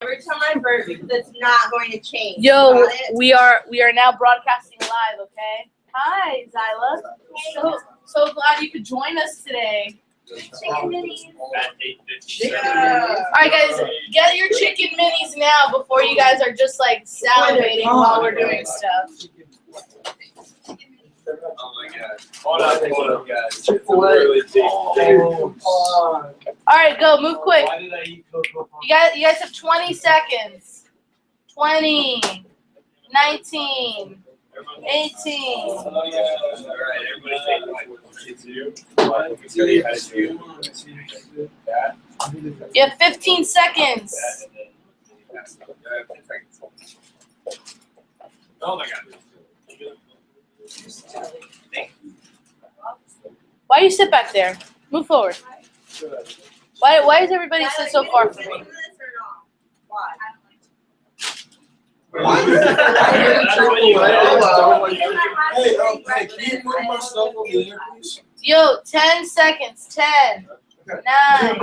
Every time I burp, because it's not going to change. Yo, we are now broadcasting live, okay? Hi, Zyla. So glad you could join us today. Chicken minis. Alright guys, get your chicken minis now before you guys are just like salivating while we're doing stuff. Oh my god. Hold up, guys. Alright, go, move quick. You guys have 20 seconds. 20, 19, 18. You have 15 seconds. Oh my god. Why do you sit back there? Move forward. Why does everybody sit so far from me? Yo, 10 seconds. 10, 9, 8.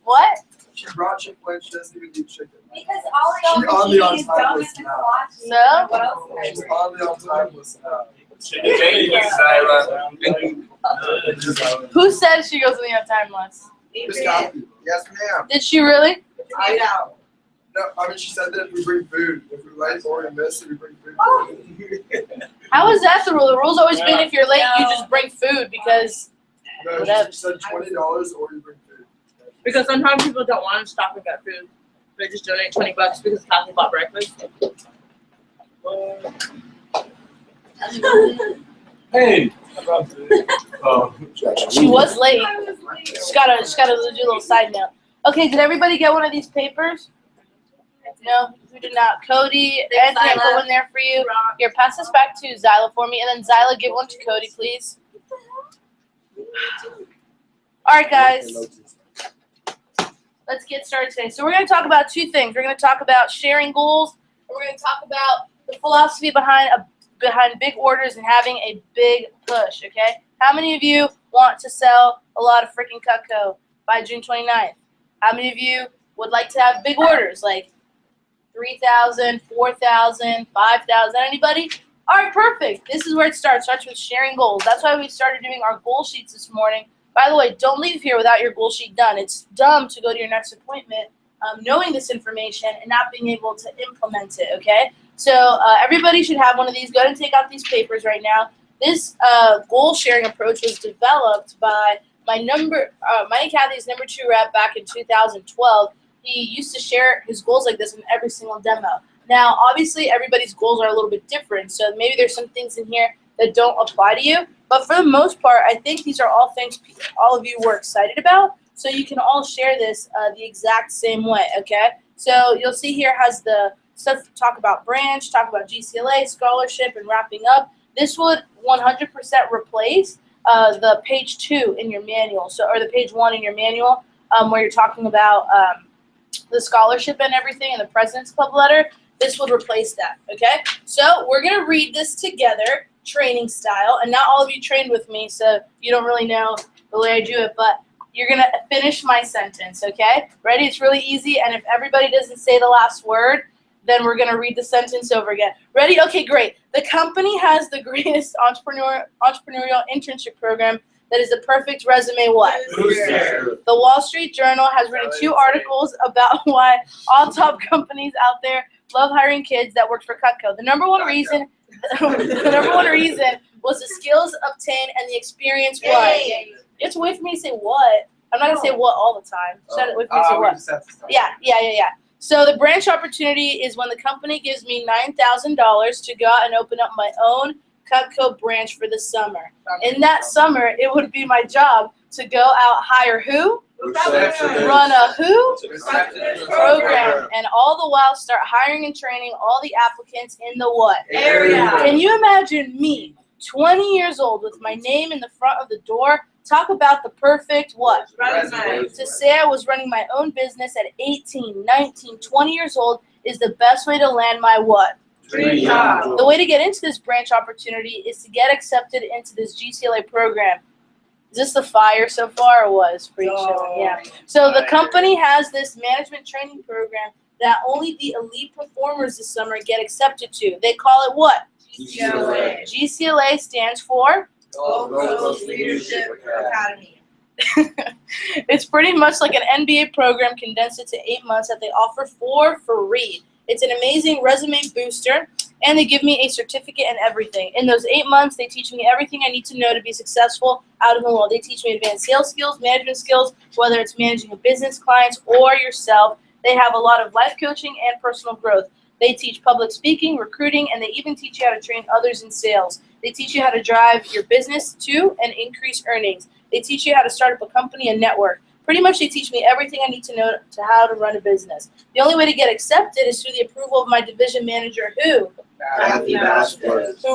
What? She brought Chick-fil-A, she doesn't even do chicken. Because all She's on the y'all eat is on-time donuts list and now. watch. No? What else? She's on the on-time list now. Who said she goes on the on-time list? Miss Copy. Yes, ma'am. Did she really? I know. No, I mean, she said that if we bring food, if we're late or we miss it, we bring food. How is that the rule? The rule's always been if you're late, you just bring food because No, whatever. she said $20 or you bring food. Because sometimes people don't want to stop and get food. They just donate $20 because Kathy bought breakfast. Hey. she was late. I was late. Just gotta do a little side note. Okay, did everybody get one of these papers? No, who did not? Cody, Anthony, I put one there for you. Here, pass this back to Zyla for me, and then Zyla, give one to Cody, please. All right, guys. Let's get started today. So we're going to talk about two things. We're going to talk about sharing goals, and we're going to talk about the philosophy behind big orders and having a big push, okay? How many of you want to sell a lot of freaking Cutco by June 29th? How many of you would like to have big orders, like 3,000, 4,000, 5,000? Anybody? All right, perfect. This is where it starts. It starts with sharing goals. That's why we started doing our goal sheets this morning. By the way, don't leave here without your goal sheet done. It's dumb to go to your next appointment knowing this information and not being able to implement it, okay? So everybody should have one of these. Go ahead and take out these papers right now. This goal sharing approach was developed by Mike Cathy's number 2 rep back in 2012. He used to share his goals like this in every single demo. Now, obviously, everybody's goals are a little bit different, so maybe there's some things in here that don't apply to you. But for the most part, I think these are all things all of you were excited about, so you can all share this the exact same way, okay? So you'll see here has the stuff to talk about branch, talk about GCLA, scholarship, and wrapping up. This would 100% replace the page 2 in your manual, or the page 1 in your manual, where you're talking about the scholarship and everything and the President's Club letter. This would replace that, okay? So we're going to read this together, training style, and not all of you trained with me, so you don't really know the way I do it, but you're going to finish my sentence, okay? Ready? It's really easy, and if everybody doesn't say the last word, then we're going to read the sentence over again. Ready? Okay, great. The company has the greatest entrepreneurial internship program that is the perfect resume what? The Wall Street Journal has written 2 articles about why all top companies out there love hiring kids that work for Cutco. The number one reason was the skills obtained and the experience what? You have to wait for me to say what. I'm not going to say what all the time. Just wait for me to say what. Yeah. So the branch opportunity is when the company gives me $9,000 to go out and open up my own Cutco branch for the summer. In that summer, it would be my job to go out, hire who? Run a who? Program. And all the while start hiring and training all the applicants in the what? Area. Can you imagine me, 20 years old, with my name in the front of the door? Talk about the perfect what? Resume. To say I was running my own business at 18, 19, 20 years old is the best way to land my what? Dream job. The way to get into this branch opportunity is to get accepted into this GCLA program. Is this the fire so far or what? It's pretty chill. Yeah. So the company has this management training program that only the elite performers this summer get accepted to. They call it what? GCLA. GCLA stands for? Gold Coast Leadership Academy. It's pretty much like an NBA program condensed into 8 months that they offer for free. It's an amazing resume booster, and they give me a certificate and everything. In those 8 months, they teach me everything I need to know to be successful out in the world. They teach me advanced sales skills, management skills, whether it's managing a business, clients, or yourself. They have a lot of life coaching and personal growth. They teach public speaking, recruiting, and they even teach you how to train others in sales. They teach you how to drive your business to and increase earnings. They teach you how to start up a company and network. Pretty much they teach me everything I need to know to how to run a business. The only way to get accepted is through the approval of my division manager, who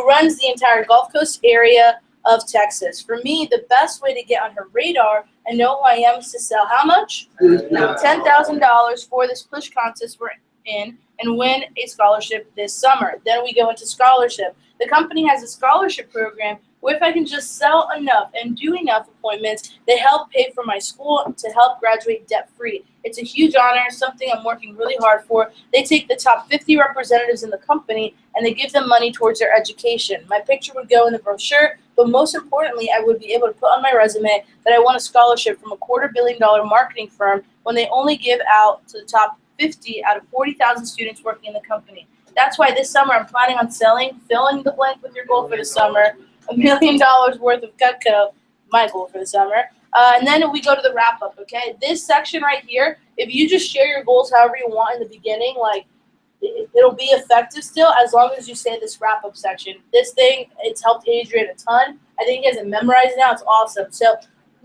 runs the entire Gulf Coast area of Texas. For me, the best way to get on her radar and know who I am is to sell how much? $10,000 for this push contest we're in and win a scholarship this summer. Then we go into scholarship. The company has a scholarship program where if I can just sell enough and do enough appointments, they help pay for my school to help graduate debt-free. It's a huge honor, something I'm working really hard for. They take the top 50 representatives in the company and they give them money towards their education. My picture would go in the brochure, but most importantly, I would be able to put on my resume that I won a scholarship from a $250 million marketing firm when they only give out to the top 50 out of 40,000 students working in the company. That's why this summer I'm planning on selling, filling the blank with your goal for the summer, $1 million worth of Cutco, my goal for the summer. And then we go to the wrap up, okay? This section right here, if you just share your goals however you want in the beginning, like it'll be effective still as long as you say this wrap up section. This thing, it's helped Adrian a ton. I think he has it memorized now. It's awesome. So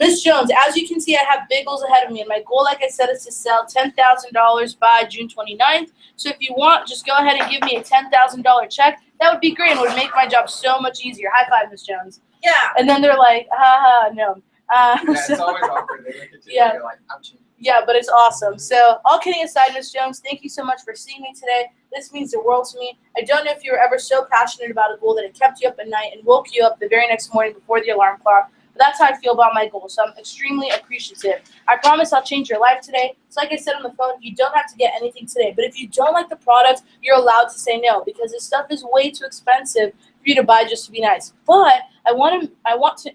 Ms. Jones, as you can see, I have big goals ahead of me, and my goal, like I said, is to sell $10,000 by June 29th. So if you want, just go ahead and give me a $10,000 check. That would be great and would make my job so much easier. High five, Ms. Jones. Yeah. And then they're like, haha, no. It's always awkward. They look at you Yeah. and you're like, I'm cheating. Yeah, but it's awesome. So all kidding aside, Ms. Jones, thank you so much for seeing me today. This means the world to me. I don't know if you were ever so passionate about a goal that it kept you up at night and woke you up the very next morning before the alarm clock. But that's how I feel about my goals, so I'm extremely appreciative. I promise I'll change your life today. So like I said on the phone, you don't have to get anything today. But if you don't like the product, you're allowed to say no because this stuff is way too expensive for you to buy just to be nice. But I want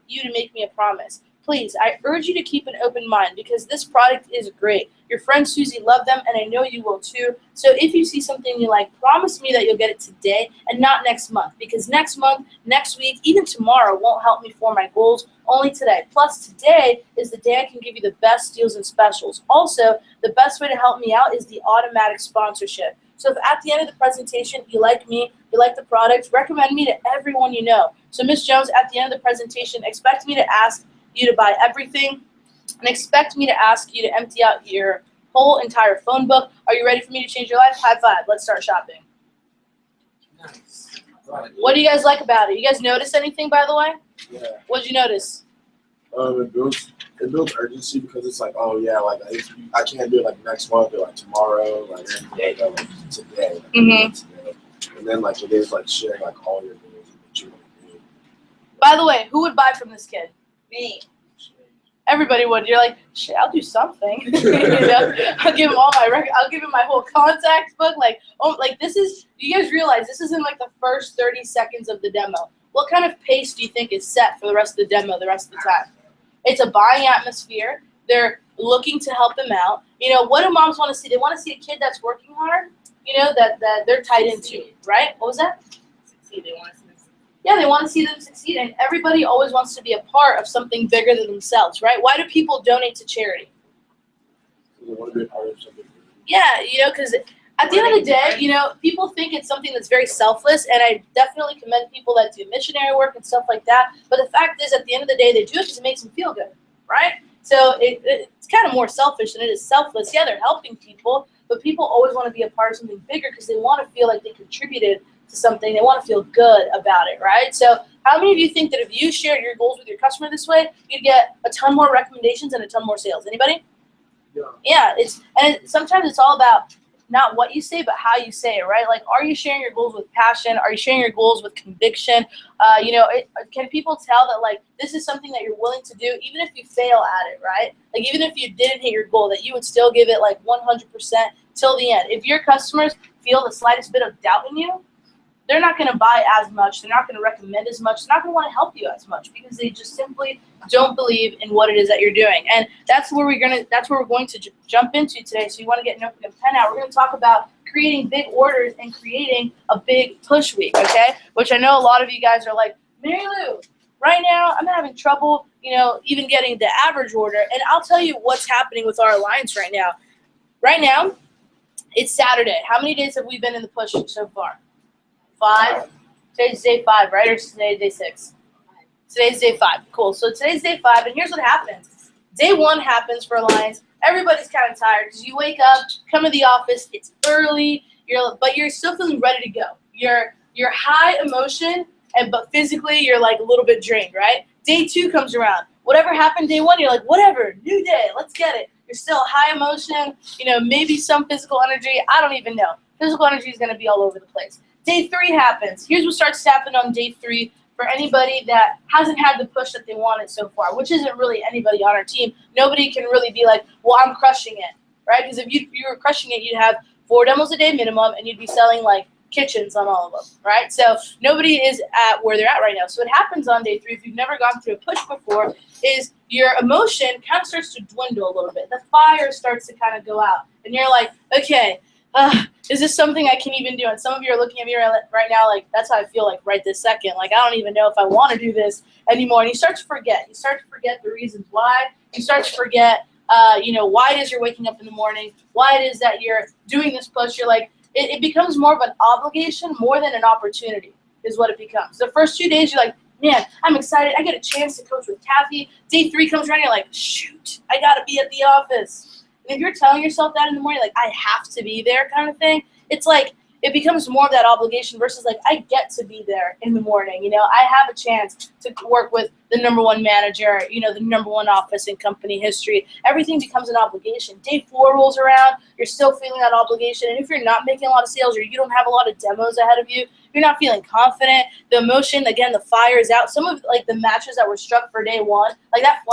you to make me a promise. Please, I urge you to keep an open mind because this product is great. Your friend Susie loved them, and I know you will too. So if you see something you like, promise me that you'll get it today and not next month because next month, next week, even tomorrow won't help me for my goals, only today. Plus, today is the day I can give you the best deals and specials. Also, the best way to help me out is the automatic sponsorship. So if at the end of the presentation you like me, you like the product, recommend me to everyone you know. So Ms. Jones, at the end of the presentation, expect me to ask you to buy everything and expect me to ask you to empty out your whole entire phone book. Are you ready for me to change your life? High five. Let's start shopping. Nice. Right. What do you guys like about it? You guys notice anything, by the way? Yeah. What did you notice? It builds urgency because it's like, oh yeah, like I can't do it like next month or like tomorrow, like today. Like, Mhm. today. And then like it is like sharing like all your goals that you want to do. By the way, who would buy from this kid? Me. Everybody would. You're like, shit, I'll do something. You know? I'll give him all my I'll give him my whole contact book. Like, oh, like this is. Do you guys realize this is in like the first 30 seconds of the demo? What kind of pace do you think is set for the rest of the demo, the rest of the time? It's a buying atmosphere. They're looking to help him out. You know, what do moms want to see? They want to see a kid that's working hard. You know, that they're tied into, right? What was that? Succeed. They want to see them succeed. Yeah, they want to see them succeed, and everybody always wants to be a part of something bigger than themselves, right? Why do people donate to charity? They want to be a part of something. Yeah, you know, because at the end of the day, you know, people think it's something that's very selfless, and I definitely commend people that do missionary work and stuff like that. But the fact is, at the end of the day, they do it because it makes them feel good, right? So it's kind of more selfish than it is selfless. Yeah, they're helping people, but people always want to be a part of something bigger because they want to feel like they contributed to something. They want to feel good about it, right? So how many of you think that if you shared your goals with your customer this way, you'd get a ton more recommendations and a ton more sales? Anybody? Yeah. Yeah, sometimes it's all about not what you say, but how you say it, right? Like, are you sharing your goals with passion? Are you sharing your goals with conviction? Can people tell that, like, this is something that you're willing to do, even if you fail at it, right? Like, even if you didn't hit your goal, that you would still give it, like, 100% till the end. If your customers feel the slightest bit of doubt in you, they're not going to buy as much. They're not going to recommend as much. They're not going to want to help you as much because they just simply don't believe in what it is that you're doing. And that's where we're going to jump into today. So you want to get a notebook and pen out. We're going to talk about creating big orders and creating a big push week, okay? Which I know a lot of you guys are like, Mary Lou, right now I'm having trouble, even getting the average order. And I'll tell you what's happening with our alliance right now. Right now, it's Saturday. How many days have we been in the push so far? 5. Today's day 5, right? Or today's day 6? Today's day 5. Cool. So today's day 5, and here's what happens. Day 1 happens for Alliance. Everybody's kind of tired because you wake up, come to the office, it's early, but you're still feeling ready to go. You're high emotion, but physically you're like a little bit drained, right? Day 2 comes around. Whatever happened day 1, you're like, whatever, new day, let's get it. You're still high emotion, maybe some physical energy. I don't even know. Physical energy is going to be all over the place. Day 3 happens. Here's what starts to happen on day 3 for anybody that hasn't had the push that they wanted so far, which isn't really anybody on our team. Nobody can really be like, well, I'm crushing it, right? Because if you were crushing it, you'd have 4 demos a day minimum, and you'd be selling like kitchens on all of them, right? So nobody is at where they're at right now. So what happens on day 3, if you've never gone through a push before, is your emotion kind of starts to dwindle a little bit. The fire starts to kind of go out, and you're like, okay, is this something I can even do? And some of you are looking at me right now like, that's how I feel like right this second. Like, I don't even know if I want to do this anymore. And you start to forget. You start to forget the reasons why. You start to forget, why it is you're waking up in the morning, why it is that you're doing this push. You're like, it becomes more of an obligation more than an opportunity is what it becomes. The first 2 days, you're like, man, I'm excited. I get a chance to coach with Kathy. Day 3 comes around, you're like, shoot, I got to be at the office. And if you're telling yourself that in the morning, like, I have to be there kind of thing, it's like it becomes more of that obligation versus like, I get to be there in the morning. I have a chance to work with the #1 manager, the #1 office in company history. Everything becomes an obligation. Day 4 rolls around, you're still feeling that obligation. And if you're not making a lot of sales or you don't have a lot of demos ahead of you, you're not feeling confident. The emotion, again, the fire is out. Some of like the matches that were struck for day 1, like that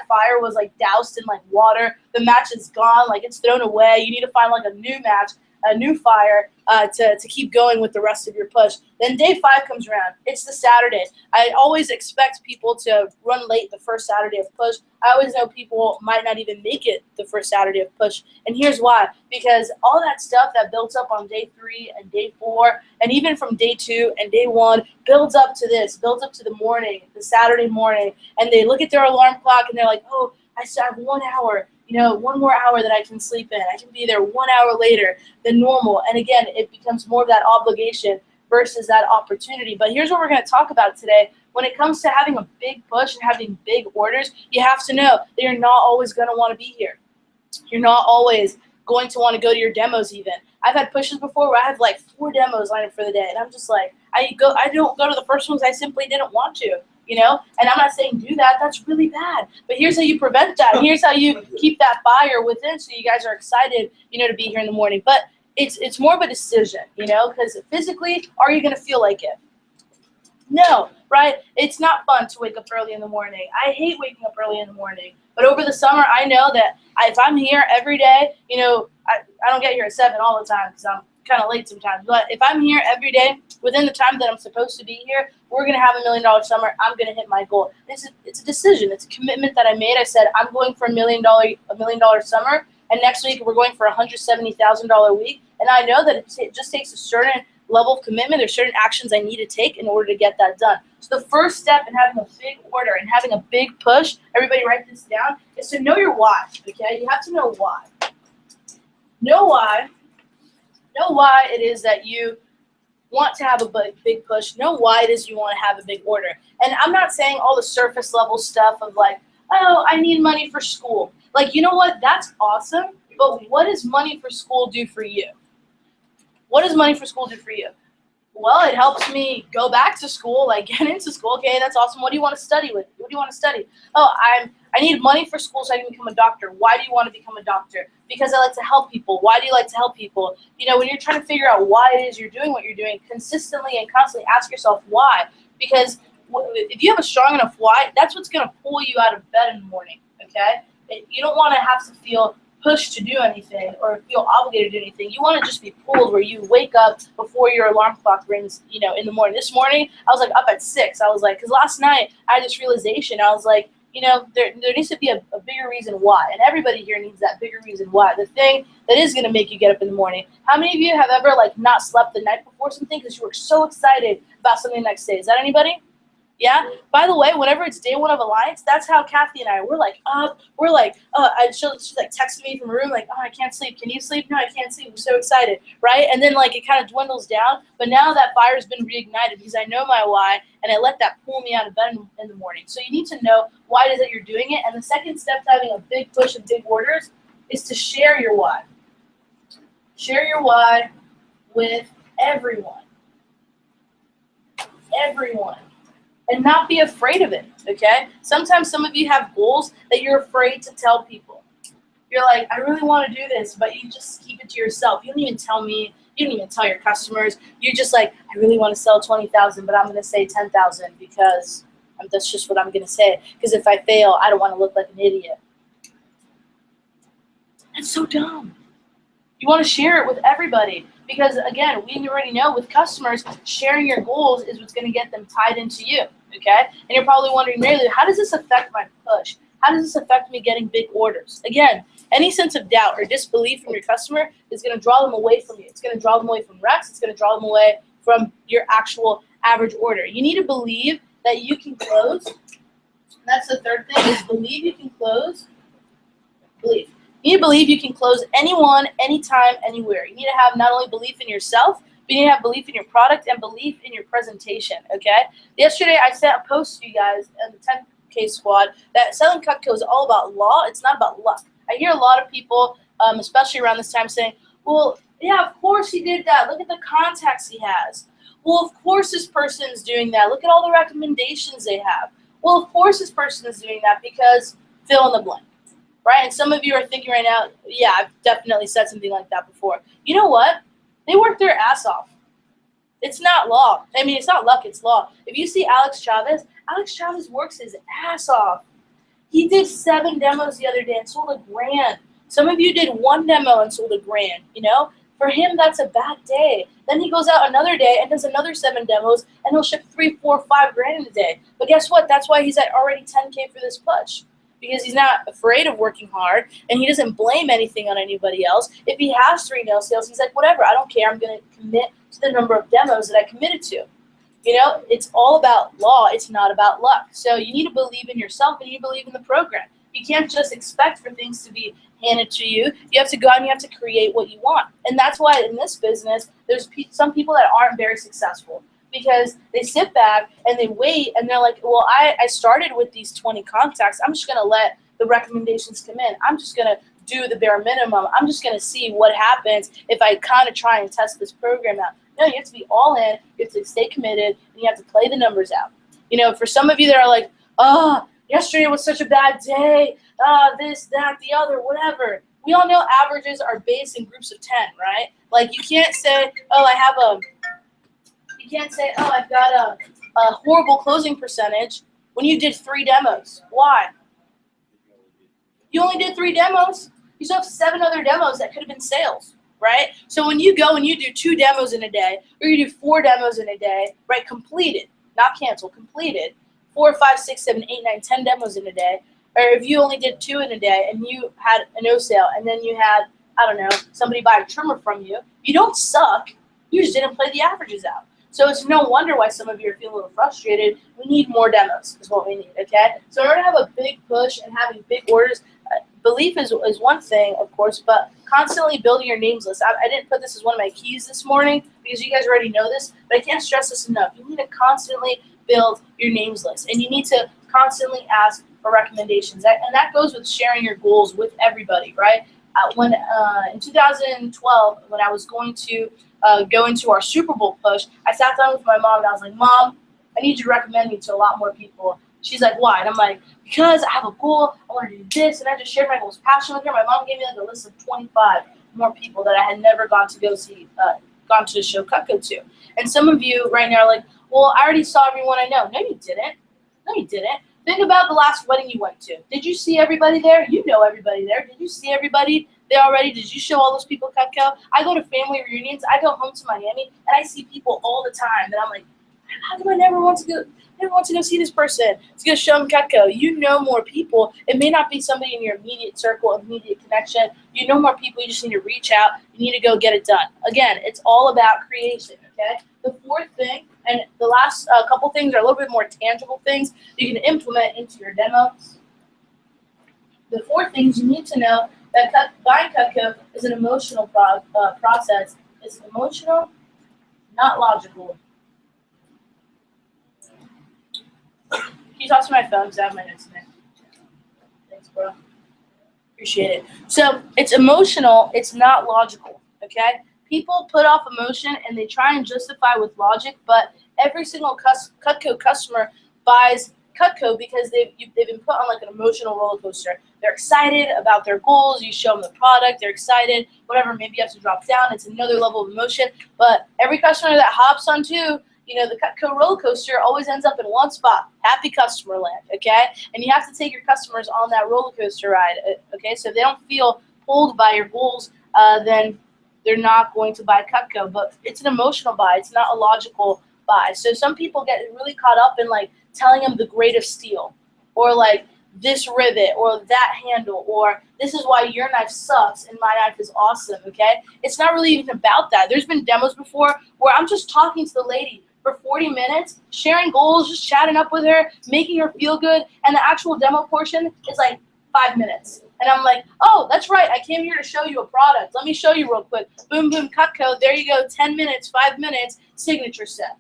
fire was like doused in like water. The match is gone, like it's thrown away. You need to find like a new match, a new fire to keep going with the rest of your push. Then day 5 comes around. It's the Saturday. I always expect people to run late the first Saturday of push. I always know people might not even make it the first Saturday of push. And here's why. Because all that stuff that built up on day 3 and day 4, and even from day 2 and day 1, builds up to this, builds up to the morning, the Saturday morning. And they look at their alarm clock and they're like, oh, I still have 1 hour. 1 more hour that I can sleep in. I can be there 1 hour later than normal. And again, it becomes more of that obligation versus that opportunity. But here's what we're going to talk about today. When it comes to having a big push and having big orders, you have to know that you're not always going to want to be here. You're not always going to want to go to your demos even. I've had pushes before where I have like 4 demos lined up for the day. And I'm just like, I don't go to the first ones I simply didn't want to. And I'm not saying do that. That's really bad. But here's how you prevent that. Here's how you keep that fire within so you guys are excited, to be here in the morning. But it's more of a decision, because physically, are you going to feel like it? No, right? It's not fun to wake up early in the morning. I hate waking up early in the morning. But over the summer, I know that if I'm here every day, I don't get here at 7 all the time because I'm kind of late sometimes. But if I'm here every day within the time that I'm supposed to be here, we're going to have $1 million summer. I'm going to hit my goal. It's a decision. It's a commitment that I made. I said I'm going for $1 million summer, and next week we're going for $170,000 week. And I know that it just takes a certain level of commitment. There's certain actions I need to take in order to get that done. So the first step in having a big order and having a big push, everybody write this down, is to know your why. Okay, you have to know why. Know why. Know why it is that you want to have a big push. Know why it is you want to have a big order. And I'm not saying all the surface level stuff of like, oh, I need money for school. Like, you know what? That's awesome. But what does money for school do for you? What does money for school do for you? Well, it helps me go back to school, like get into school. Okay, that's awesome. What do you want to study with? What do you want to study? Oh, I need money for school so I can become a doctor. Why do you want to become a doctor? Because I like to help people. Why do you like to help people? You know, when you're trying to figure out why it is you're doing what you're doing, consistently and constantly ask yourself why. Because if you have a strong enough why, that's what's going to pull you out of bed in the morning, okay? You don't want to have to feel pushed to do anything or feel obligated to do anything. You want to just be pulled where you wake up before your alarm clock rings, you know, in the morning. This morning, I was like up at 6. I was like, because last night I had this realization. I was like, you know, there needs to be a bigger reason why. And everybody here needs that bigger reason why. The thing that is going to make you get up in the morning. How many of you have ever, like, not slept the night before something because you were so excited about something the next day? Is that anybody? Yeah. By the way, whenever it's day one of Alliance, that's how Kathy and I, we're like up. We're like, she's like texting me from a room like, oh, I can't sleep. Can you sleep? No, I can't sleep. I'm so excited, right? And then like it kind of dwindles down. But now that fire's been reignited because I know my why, and I let that pull me out of bed in the morning. So you need to know why it is that you're doing it. And the second step to having a big push of big orders is to share your why. Share your why with everyone. Everyone. And not be afraid of it, okay? Sometimes some of you have goals that you're afraid to tell people. You're like, I really want to do this, but you just keep it to yourself. You don't even tell me. You don't even tell your customers. You're just like, I really want to sell 20,000, but I'm going to say 10,000 because that's just what I'm going to say. Because if I fail, I don't want to look like an idiot. That's so dumb. You want to share it with everybody. Because, again, we already know with customers, sharing your goals is what's going to get them tied into you, okay? And you're probably wondering, Mary, how does this affect my push? How does this affect me getting big orders? Again, any sense of doubt or disbelief from your customer is going to draw them away from you. It's going to draw them away from reps. It's going to draw them away from your actual average order. You need to believe that you can close. That's the third thing is believe you can close. Believe. You need to believe you can close anyone, anytime, anywhere. You need to have not only belief in yourself, but you need to have belief in your product and belief in your presentation, okay? Yesterday, I sent a post to you guys in the 10K squad that selling Cutco is all about law. It's not about luck. I hear a lot of people, especially around this time, saying, well, yeah, of course he did that. Look at the contacts he has. Well, of course this person is doing that. Look at all the recommendations they have. Well, of course this person is doing that because fill in the blank. Right? And some of you are thinking right now, yeah, I've definitely said something like that before. You know what? They work their ass off. It's not law. I mean, it's not luck, it's law. If you see Alex Chavez works his ass off. He did 7 demos the other day and sold $1,000. Some of you did 1 demo and sold $1,000, you know? For him, that's a bad day. Then he goes out another day and does another 7 demos, and he'll ship 3, 4, 5 grand in a day. But guess what? That's why he's at already 10K for this push. Because he's not afraid of working hard, and he doesn't blame anything on anybody else. If he has 3 nail sales, he's like, whatever, I don't care. I'm going to commit to the number of demos that I committed to. You know, it's all about law. It's not about luck. So you need to believe in yourself, and you believe in the program. You can't just expect for things to be handed to you. You have to go out and you have to create what you want. And that's why in this business, there's some people that aren't very successful. Because they sit back and they wait and they're like, well, I started with these 20 contacts. I'm just going to let the recommendations come in. I'm just going to do the bare minimum. I'm just going to see what happens if I kind of try and test this program out. No, you have to be all in. You have to stay committed, and you have to play the numbers out. You know, for some of you that are like, oh, yesterday was such a bad day. This, that, the other, whatever. We all know averages are based in groups of 10, right? Like you can't say, oh, you can't say, oh, I've got a horrible closing percentage when you did 3 demos. Why? You only did 3 demos. You still have 7 other demos that could have been sales, right? So when you go and you do 2 demos in a day, or you do 4 demos in a day, right, completed, not canceled, completed, 4, 5, 6, 7, 8, 9, 10 demos in a day, or if you only did 2 in a day and you had a no sale and then you had, I don't know, somebody buy a trimmer from you, you don't suck. You just didn't play the averages out. So it's no wonder why some of you are feeling a little frustrated. We need more demos is what we need, okay? So in order to have a big push and having big orders, belief is one thing, of course, but constantly building your names list. I didn't put this as one of my keys this morning because you guys already know this, but I can't stress this enough. You need to constantly build your names list, and you need to constantly ask for recommendations. And that goes with sharing your goals with everybody, right? In 2012, when I was going to go into our Super Bowl push, I sat down with my mom and I was like, Mom, I need you to recommend me to a lot more people. She's like, why? And I'm like, because I have a goal, I want to do this, and I just shared my goals passion with her. My mom gave me like a list of 25 more people that I had never gone to go see, gone to show Cutco to. And some of you right now are like, well, I already saw everyone I know. No, you didn't. No, you didn't. Think about the last wedding you went to. Did you see everybody there? You know everybody there. Did you see everybody there already? Did you show all those people Cutco? I go to family reunions. I go home to Miami, and I see people all the time. And I'm like, how come I never want to go see this person to go show them Cutco? You know more people. It may not be somebody in your immediate circle, immediate connection. You know more people. You just need to reach out. You need to go get it done. Again, it's all about creation, okay? The fourth thing, and the last couple things are a little bit more tangible things you can implement into your demo. The four things you need to know that buying Cutco is an emotional process. It's emotional, not logical. Can you toss me my phone because I have my notes in there? Thanks, bro. Appreciate it. So it's emotional. It's not logical, okay? People put off emotion and they try and justify with logic, but every single Cutco customer buys Cutco because they've been put on like an emotional roller coaster. They're excited about their goals. You show them the product. They're excited. Whatever, maybe you have to drop down. It's another level of emotion. But every customer that hops onto the Cutco roller coaster always ends up in one spot, happy customer land, okay? And you have to take your customers on that roller coaster ride, okay? So if they don't feel pulled by your goals, then they're not going to buy Cutco. But it's an emotional buy. It's not a logical buy. So some people get really caught up in, like, telling them the grade of steel, or, like, this rivet, or that handle, or this is why your knife sucks and my knife is awesome, okay? It's not really even about that. There's been demos before where I'm just talking to the lady for 40 minutes, sharing goals, just chatting up with her, making her feel good, and the actual demo portion is like 5 minutes. And I'm like, oh, that's right, I came here to show you a product. Let me show you real quick. Boom, boom, Cutco, there you go, 10 minutes, 5 minutes, signature set.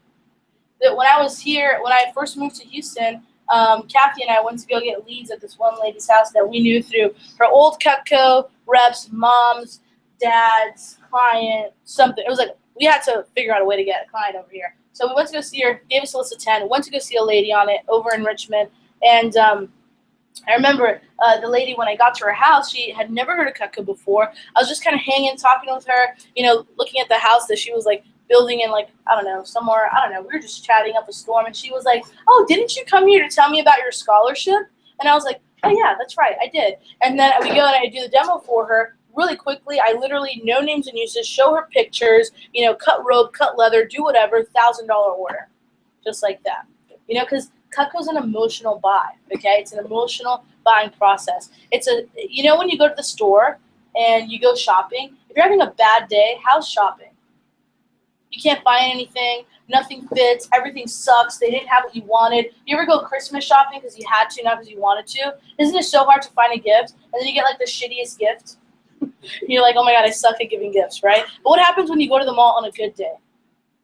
When I first moved to Houston, Kathy and I went to go get leads at this one lady's house that we knew through her old Cutco reps, moms, dads, client, something. It was like we had to figure out a way to get a client over here. So we went to go see her, gave us a list of 10, went to go see a lady on it over in Richmond. And I remember the lady, when I got to her house, she had never heard of Cutco before. I was just kind of hanging, talking with her, looking at the house that she was like building in, like, I don't know, somewhere, I don't know. We were just chatting up a storm, and she was like, oh, didn't you come here to tell me about your scholarship? And I was like, oh, yeah, that's right, I did. And then we go and I do the demo for her. Really quickly, I literally, no names and uses, show her pictures, cut rope, cut leather, do whatever, $1,000 order. Just like that. Because Cutco's an emotional buy, okay? It's an emotional buying process. It's when you go to the store and you go shopping, if you're having a bad day, how's shopping? You can't find anything, nothing fits, everything sucks, they didn't have what you wanted. You ever go Christmas shopping because you had to, not because you wanted to? Isn't it so hard to find a gift? And then you get like the shittiest gift. You're like, oh my God, I suck at giving gifts, right? But what happens when you go to the mall on a good day?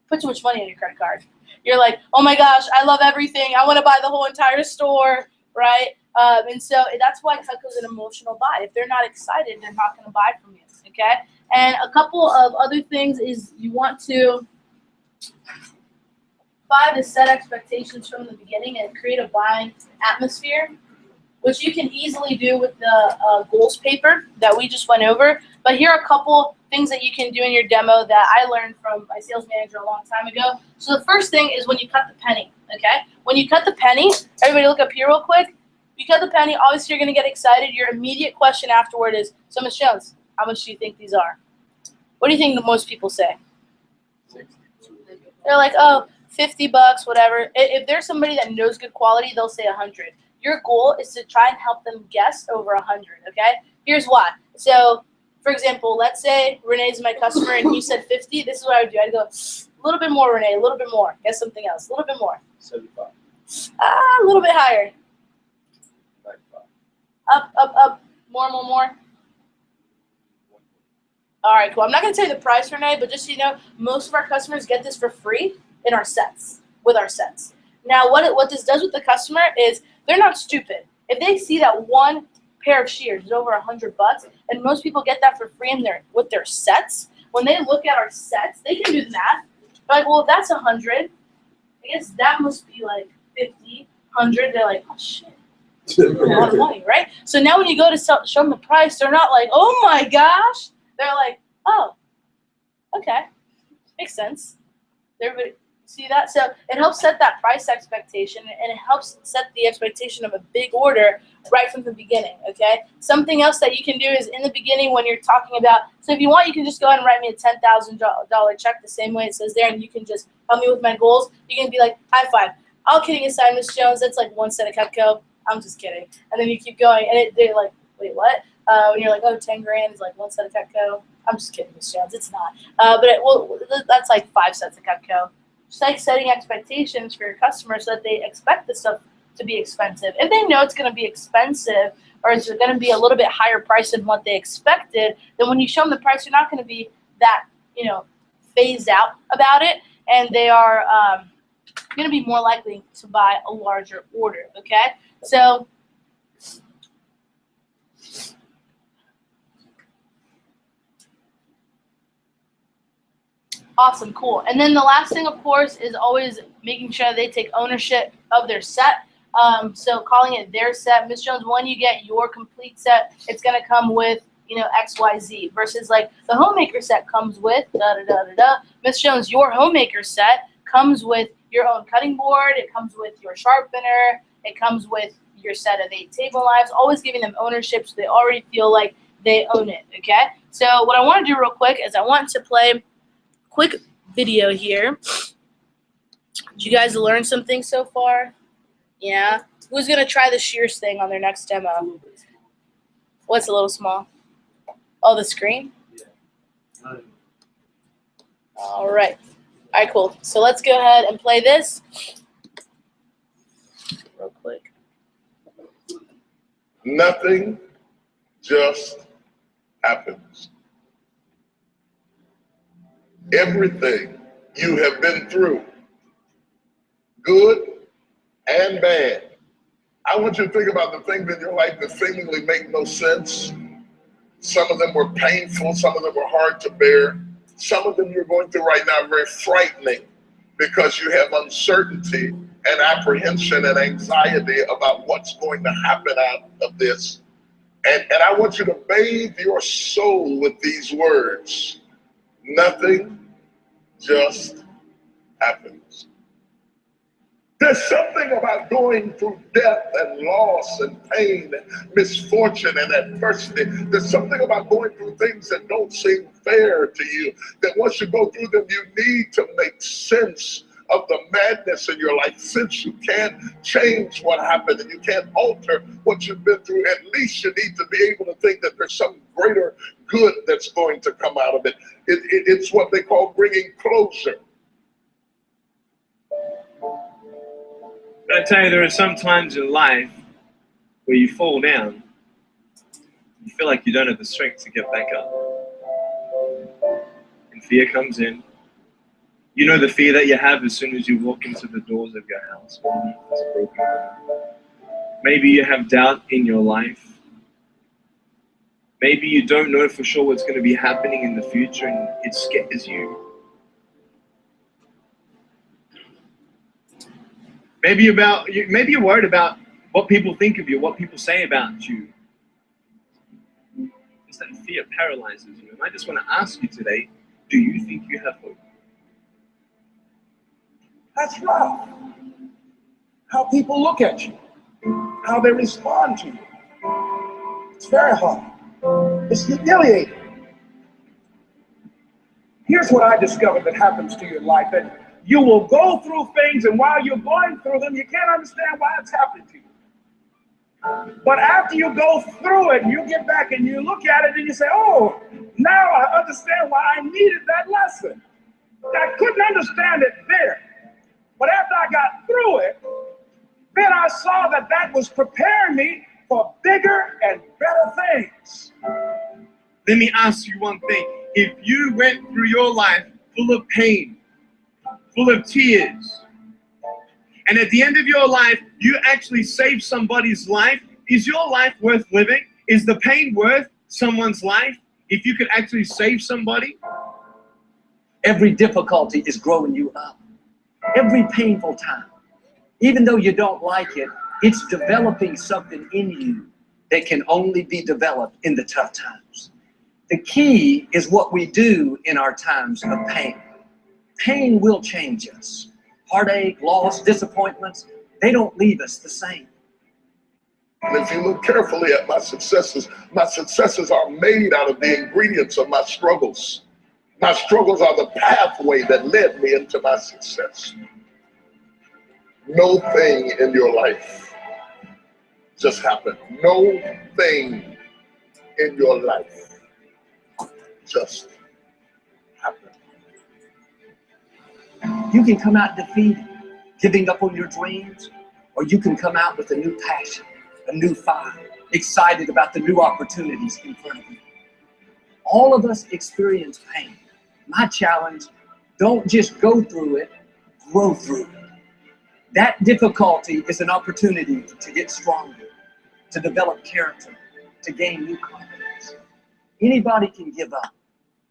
Put too much money on your credit card. You're like, oh my gosh, I love everything. I want to buy the whole entire store, right? And so that's why Cutco's an emotional buy. If they're not excited, they're not going to buy from you, okay? And a couple of other things is you want to, 5 is set expectations from the beginning and create a buying atmosphere, which you can easily do with the goals paper that we just went over. But here are a couple things that you can do in your demo that I learned from my sales manager a long time ago. So the first thing is when you cut the penny, okay? When you cut the penny, everybody look up here real quick. You cut the penny, obviously you're going to get excited. Your immediate question afterward is, so Ms. Jones, how much do you think these are? What do you think most people say? They're like, oh, $50, whatever. If there's somebody that knows good quality, they'll say 100. Your goal is to try and help them guess over 100, okay? Here's why. So, for example, let's say Renee's my customer and he said 50. This is what I would do. I'd go, a little bit more, Renee, a little bit more. Guess something else. A little bit more. 75. A little bit higher. 95. Up. More. All right, cool. I'm not going to tell you the price, Renee, but just so you know, most of our customers get this for free in our sets, with our sets. Now, what this does with the customer is they're not stupid. If they see that one pair of shears is over $100, and most people get that for free with their sets. When they look at our sets, they can do the math. They're like, well, if that's 100, I guess that must be like 50, 100. They're like, oh shit, a lot of money, right? So now when you go to show them the price, they're not like, oh my gosh. They're like, oh, okay, makes sense. Everybody see that? So it helps set that price expectation, and it helps set the expectation of a big order right from the beginning, okay? Something else that you can do is in the beginning when you're talking about, so if you want, you can just go ahead and write me a $10,000 check the same way it says there, and you can just help me with my goals. You can be like, high five. All kidding aside, Miss Jones, that's like one set of Cutco. I'm just kidding. And then you keep going, and they're like, wait, what? And you're like, oh, 10 grand is like one set of Cutco. I'm just kidding, Miss Jones. It's not. That's like 5 sets of Cutco. Just like setting expectations for your customers so that they expect the stuff to be expensive. If they know it's going to be expensive or it's going to be a little bit higher price than what they expected, then when you show them the price, you're not going to be that, phased out about it, and they are going to be more likely to buy a larger order, okay? So awesome, cool. And then the last thing, of course, is always making sure they take ownership of their set. So calling it their set. Miss Jones, when you get your complete set, it's going to come with, XYZ versus like the homemaker set comes with da-da-da-da-da. Miss Jones, your homemaker set comes with your own cutting board. It comes with your sharpener. It comes with your set of 8 table knives, always giving them ownership so they already feel like they own it, okay? So what I want to do real quick is I want to play quick video here. Did you guys learn something so far? Yeah? Who's going to try the shears thing on their next demo? What's a little small? Oh, the screen? All right. All right, cool. So let's go ahead and play this real quick. Nothing just happens. Everything you have been through, good and bad. I want you to think about the things in your life that seemingly make no sense. Some of them were painful, some of them were hard to bear. Some of them you're going through right now are very frightening because you have uncertainty and apprehension and anxiety about what's going to happen out of this. And I want you to bathe your soul with these words. Nothing just happens. There's something about going through death and loss and pain and misfortune and adversity. There's something about going through things that don't seem fair to you, that once you go through them, you need to make sense of the madness in your life. Since you can't change what happened and you can't alter what you've been through, at least you need to be able to think that there's some greater good that's going to come out of it. It's what they call bringing closure. But I tell you, there are some times in life where you fall down, you feel like you don't have the strength to get back up. And fear comes in. You know the fear that you have as soon as you walk into the doors of your house beneath this broken home. Maybe you have doubt in your life. Maybe you don't know for sure what's going to be happening in the future and it scares you. Maybe you're worried about what people think of you, what people say about you. Just that fear paralyzes you. And I just want to ask you today, do you think you have hope? That's rough. How people look at you, how they respond to you. It's very hard. It's humiliating. Here's what I discovered that happens to your life. That you will go through things, and while you're going through them, you can't understand why it's happening to you. But after you go through it, you get back and you look at it and you say, oh, now I understand why I needed that lesson. I couldn't understand it there. But after I got through it, then I saw that that was preparing me for bigger and better things. Let me ask you one thing. If you went through your life full of pain, full of tears, and at the end of your life, you actually saved somebody's life, is your life worth living? Is the pain worth someone's life if you could actually save somebody? Every difficulty is growing you up. Every painful time, even though you don't like it, it's developing something in you that can only be developed in the tough times. The key is what we do in our times of pain. Pain will change us. Heartache, loss, disappointments, they don't leave us the same. And if you look carefully at my successes are made out of the ingredients of my struggles. My struggles are the pathway that led me into my success. No thing in your life just happened. No thing in your life just happened. You can come out defeated, giving up on your dreams, or you can come out with a new passion, a new fire, excited about the new opportunities in front of you. All of us experience pain. My challenge, don't just go through it, grow through it. That difficulty is an opportunity to get stronger, to develop character, to gain new confidence. Anybody can give up.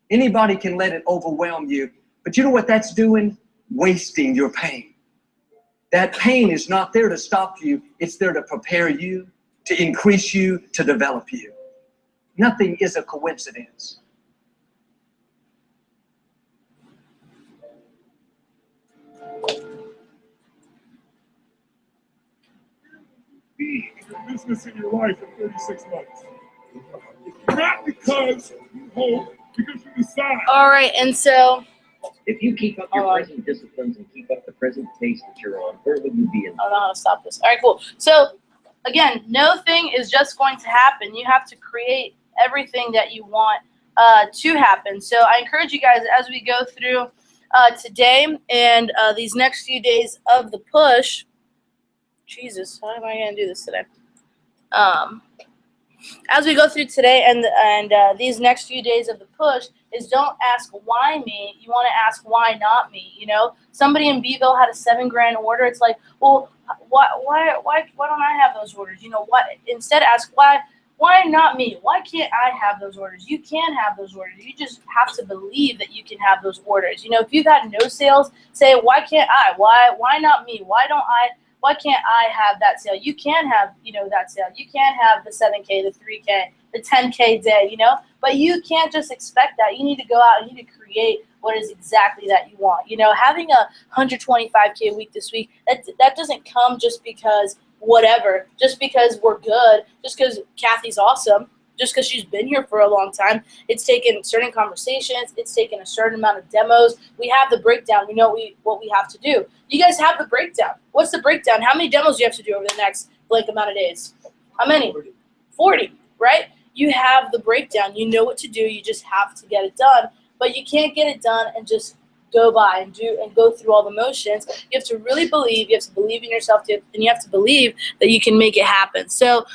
Anybody can let it overwhelm you. But you know what that's doing? Wasting your pain. That pain is not there to stop you. It's there to prepare you, to increase you, to develop you. Nothing is a coincidence. Be your business in your life in 36 months. Not because you hope, because you decide. All right, and so If you keep up your present disciplines and keep up the present pace that you're on, where would you be in I don't know how to stop this. All right, cool. So again, no thing is just going to happen. You have to create everything that you want to happen. So I encourage you guys as we go through today and these next few days of the push. Jesus, how am I going to do this today? As we go through today and these next few days of the push, is don't ask why me. You want to ask why not me. You know, somebody in Beeville had a $7,000 order. It's like, well, why don't I have those orders? You know, what? Instead, ask why not me? Why can't I have those orders? You can have those orders. You just have to believe that you can have those orders. You know, if you've had no sales, say, why can't I? Why not me? Why can't I have that sale? You can have, you know, that sale. You can have the 7K, the 3K, the 10K day, you know, but you can't just expect that. You need to go out and you need to create what is exactly that you want. You know, having a 125K a week this week, that doesn't come just because whatever, just because we're good, just because Kathy's awesome, just because she's been here for a long time. It's taken certain conversations. It's taken a certain amount of demos. We have the breakdown. We know what we have to do. You guys have the breakdown. What's the breakdown? How many demos do you have to do over the next blank amount of days? How many? 40, right? You have the breakdown. You know what to do. You just have to get it done. But you can't get it done and just go by and go through all the motions. You have to really believe. You have to believe in yourself, and you have to believe that you can make it happen. So